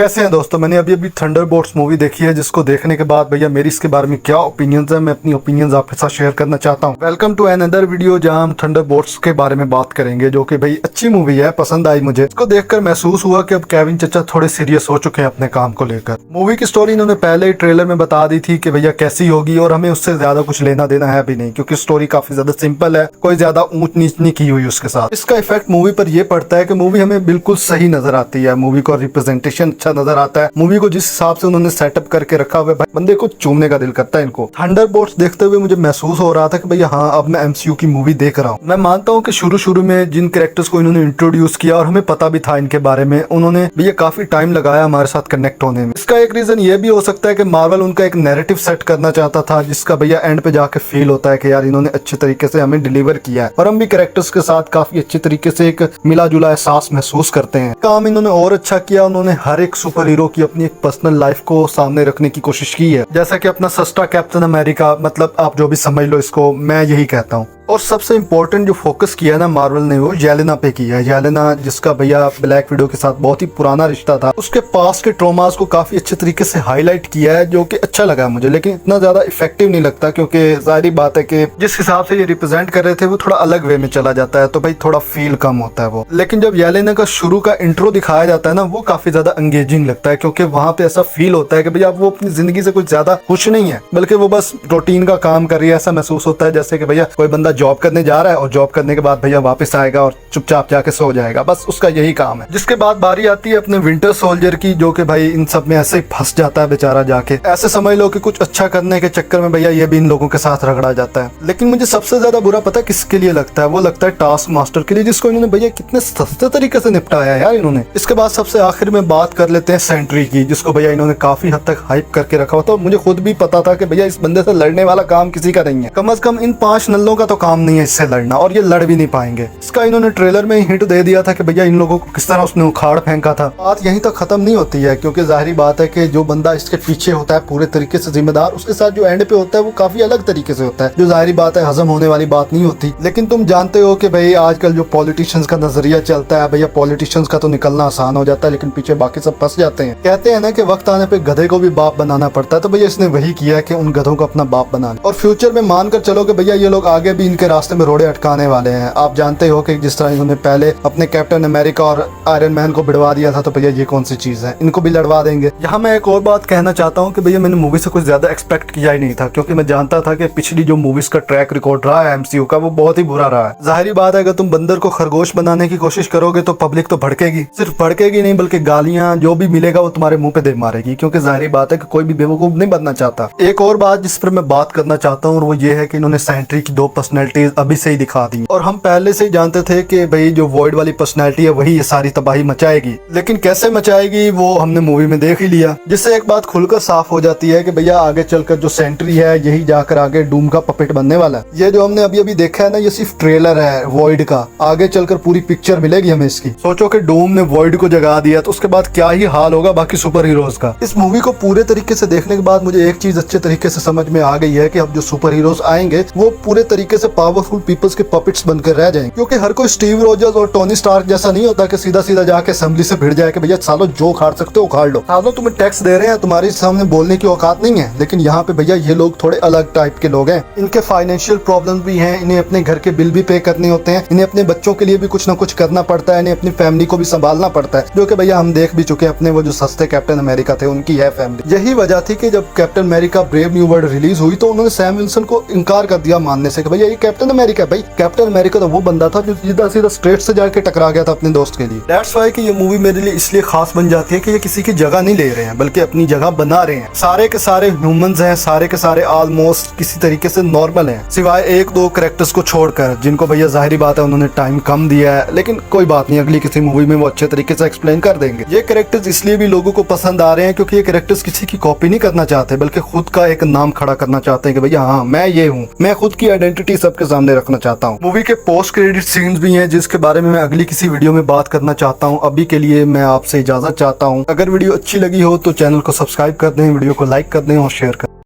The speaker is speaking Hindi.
कैसे हैं दोस्तों। मैंने अभी थंडरबोल्ट्स मूवी देखी है, जिसको देखने के बाद भैया मेरी इसके बारे में क्या ओपिनियंस है, मैं अपनी ओपिनियंस आपके साथ शेयर करना चाहता हूं। वेलकम टू अनदर वीडियो जहां हम थंडरबोल्ट्स के बारे में बात करेंगे, जो कि भाई अच्छी मूवी है, पसंद आई मुझे। इसको देखकर महसूस हुआ कि अब केविन चचा थोड़े सीरियस हो चुके हैं अपने काम को लेकर। मूवी की स्टोरी इन्होंने पहले ही ट्रेलर में बता दी थी कि भैया कैसी होगी, और हमें उससे ज्यादा कुछ लेना देना है भी नहीं, क्योंकि स्टोरी काफी ज्यादा सिंपल है, कोई ज्यादा ऊंच नीच नहीं की हुई उसके साथ। इसका इफेक्ट मूवी पर यह पड़ता है कि मूवी हमें बिल्कुल सही नजर आती है, मूवी को रिप्रेजेंटेशन अच्छा नजर आता है, मूवी को जिस हिसाब से उन्होंने सेटअप करके रखा हुआ है, भाई बंदे को चूमने का दिल करता है इनको। थंडरबोल्ट्स देखते हुए मुझे महसूस हो रहा था कि भैया हाँ, अब मैं एमसीयू की मूवी देख रहा हूँ। मैं मानता हूँ कि शुरू में जिन कैरेक्टर्स को इन्होंने इंट्रोड्यूस किया और हमें पता भी था इनके बारे में, उन्होंने भैया काफी टाइम लगाया हमारे साथ कनेक्ट होने में। इसका एक रीजन ये भी हो सकता है कि मार्वल उनका एक नैरेटिव सेट करना चाहता था, जिसका भैया एंड पे जाके फील होता है कि यार इन्होंने अच्छे तरीके से हमें डिलीवर किया है, और हम भी कैरेक्टर्स के साथ काफी अच्छे तरीके से एक मिला जुला एहसास महसूस करते हैं। काम इन्होंने और अच्छा किया, उन्होंने हर एक सुपर हीरो की अपनी एक पर्सनल लाइफ को सामने रखने की कोशिश की है, जैसा कि अपना सस्ता कैप्टन अमेरिका, मतलब आप जो भी समझ लो इसको, मैं यही कहता हूँ। और सबसे इम्पोर्टेंट जो फोकस किया ना मार्वल ने, वो येलेना पे किया है। येलेना जिसका भैया ब्लैक विडो के साथ बहुत ही पुराना रिश्ता था, उसके पास के ट्रॉमास को काफी अच्छे तरीके से हाईलाइट किया है, जो कि अच्छा लगा मुझे, लेकिन इतना ज्यादा इफेक्टिव नहीं लगता, क्योंकि जाहिर बात है कि जिस हिसाब से ये रिप्रेजेंट कर रहे थे वो थोड़ा अलग वे में चला जाता है, तो भाई थोड़ा फील कम होता है वो। लेकिन जब येलेना का शुरू का इंट्रो दिखाया जाता है ना, वो काफी ज्यादा एंगेजिंग लगता है, क्योंकि वहां पे ऐसा फील होता है कि भैया वो अपनी जिंदगी से कुछ ज्यादा खुश नहीं है, बल्कि वो बस रूटीन का काम कर रही है। ऐसा महसूस होता है जैसे कि भैया कोई बंदा जॉब करने जा रहा है और जॉब करने के बाद भैया वापस आएगा और चुपचाप जाके सो जाएगा, बस उसका यही काम है। जिसके बाद बारी आती है अपने विंटर सोल्जर की, जो कि भाई इन सब में ऐसे ही फंस जाता है बेचारा जाके। ऐसे समझ लो कि कुछ अच्छा करने के चक्कर में भैया ये भी इन लोगों के साथ रगड़ा जाता है। लेकिन मुझे सबसे ज्यादा बुरा पता किसके लिए लगता है, वो लगता है टास्क मास्टर के लिए, जिसको इन्होंने भैया कितने सस्ते तरीके से निपटाया है यार इन्होंने। इसके बाद सबसे आखिर में बात कर लेते हैं सेंट्री की, जिसको भैया इन्होंने काफी हद तक हाइप करके रखा हुआ था, और मुझे खुद भी पता था कि भैया इस बंदे से लड़ने वाला काम किसी का नहीं है, कम से कम इन 5 नल्लों का तो काम नहीं है इससे लड़ना, और ये लड़ भी नहीं पाएंगे। इसका इन्होंने ट्रेलर में ही हिंट दे दिया था कि भैया इन लोगों को किस तरह उसने उखाड़ फेंका था। बात यहीं तक खत्म नहीं होती है, क्योंकि जाहिर बात है कि जो बंदा इसके पीछे होता है पूरे तरीके से जिम्मेदार, उसके साथ जो एंड पे होता है वो काफी अलग तरीके से होता है, जो जाहिर बात है हजम होने वाली बात नहीं होती। लेकिन तुम जानते हो कि भाई आजकल जो पॉलिटिशियंस का नजरिया चलता है, भैया पॉलिटिशियंस का तो निकलना आसान हो जाता है, लेकिन पीछे बाकी सब फंस जाते हैं। कहते हैं ना कि वक्त आने पे गधे को भी बाप बनाना पड़ता है, तो भैया इसने वही किया है कि उन गधों को अपना बाप बनाना। और फ्यूचर में मानकर चलो कि भैया ये लोग आगे भी इनके रास्ते में रोड़े अटकाने वाले हैं। आप जानते हो कि जिस तरह इन्होंने पहले अपने कैप्टन अमेरिका और आयरन मैन को भिड़वा दिया था, तो भैया ये कौन सी चीज है, इनको भी लड़वा देंगे। यहाँ मैं एक और बात कहना चाहता हूँ कि भैया मैंने मूवी से कुछ ज्यादा एक्सपेक्ट किया ही नहीं था, क्योंकि मैं जानता था कि पिछली जो मूवीज का ट्रैक रिकॉर्ड रहा है एमसीयू का, वो बहुत ही बुरा रहा है। जाहिर बात है अगर तुम बंदर को खरगोश बनाने की कोशिश करोगे तो पब्लिक तो भड़केगी, सिर्फ भड़केगी नहीं बल्कि गालियां जो भी मिलेगा वो तुम्हारे मुंह पे दे मारेगी, क्योंकि जाहिर बात है कि कोई भी बेवकूफ नहीं बनना चाहता। एक और बात जिस पर मैं बात करना चाहता हूँ, और वो ये है कि इन्होंने सेंट्री की 2 पर्सनैलिटीज अभी से ही दिखा दी, और हम पहले से ही जानते थे कि भाई जो वॉइड वाली पर्सनैलिटी है वही ये सारी तबाही मचाएगी, लेकिन कैसे मचाएगी वो हमने मूवी में देख ही लिया। जिससे एक बात खुलकर साफ हो जाती है कि भैया आगे चलकर जो सेंट्री है यही जाकर आगे डूम का पपेट बनने वाला है। ये जो हमने अभी देखा है ना, ये सिर्फ ट्रेलर है वॉइड का, आगे चलकर पूरी पिक्चर मिलेगी हमें इसकी। सोचो कि डूम ने वॉइड को जगा दिया, तो उसके बाद क्या ही हाल होगा बाकी सुपर हीरोज का। इस मूवी को पूरे तरीके से देखने के बाद मुझे एक चीज अच्छे तरीके से समझ में आ गई है कि अब जो सुपर हीरोज आएंगे वो पूरे तरीके से पावरफुल पीपल्स के पपेट्स बनकर रह जाएंगे, क्योंकि हर कोई स्टीव रोजर्स और टोनी स्टार्क जैसा नहीं होता कि सीधा सीधा जाके असेंबली से भिड़ जाए कि भैया सालो जो उखाड़ सकते हो उखाड़ लो, सालो तुम्हें टैक्स दे रहे हैं, तुम्हारे सामने बोलने की औकात नहीं है। लेकिन यहाँ पे भैया ये लोग थोड़े अलग टाइप के लोग हैं, इनके फाइनेंशियल प्रॉब्लम्स भी हैं, इन्हें अपने घर के बिल भी पे करने होते हैं, इन्हें अपने बच्चों के लिए भी कुछ ना कुछ करना पड़ता है, इन्हें अपनी फैमिली को भी संभालना पड़ता है, जो कि भैया हम देख भी चुके हैं अपने वो जो सस्ते कैप्टन अमेरिका थे उनकी है फैमिली। यही वजह थी कि जब captain America brave new world release हुई तो उन्होंने सैम विल्सन को इनकार कर दिया मानने से कि भैया ये कैप्टन अमेरिका। भाई कैप्टन अमेरिका तो वो बंदा था जो सीधा सीधा स्ट्रेट से जाके टकरा गया था अपने दोस्त के लिए। दैट्स व्हाई कि ये मूवी मेरे लिए इसलिए खास बन जाती है कि ये किसी की जगह नहीं ले रहे हैं, बल्कि अपनी जगह बना रहे हैं। सारे के सारे ह्यूमंस हैं, सारे के सारे ऑलमोस्ट किसी तरीके से नॉर्मल हैं, सिवाय 1-2 कैरेक्टर्स को छोड़कर, जिनको भैया जाहिर बात है उन्होंने टाइम कम दिया है, लेकिन कोई बात नहीं, अगली किसी मूवी में वो अच्छे तरीके से एक्सप्लेन कर देंगे। ये कैरेक्टर्स इसलिए भी लोगों को पसंद आ रहे हैं क्योंकि ये कैरेक्टर्स किसी की कॉपी नहीं करना चाहते, बल्कि खुद का एक नाम खड़ा करना चाहते हैं कि भैया हाँ मैं ये हूँ, मैं खुद की आइडेंटिटी सबके सामने रखना चाहता हूँ। मूवी के पोस्ट क्रेडिट सीन्स भी हैं, जिसके बारे में मैं अगली किसी वीडियो में बात करना चाहता हूँ। अभी के लिए मैं आपसे इजाजत चाहता हूँ। अगर वीडियो अच्छी लगी हो तो चैनल को सब्सक्राइब कर दें, वीडियो को लाइक कर दें और शेयर कर दें।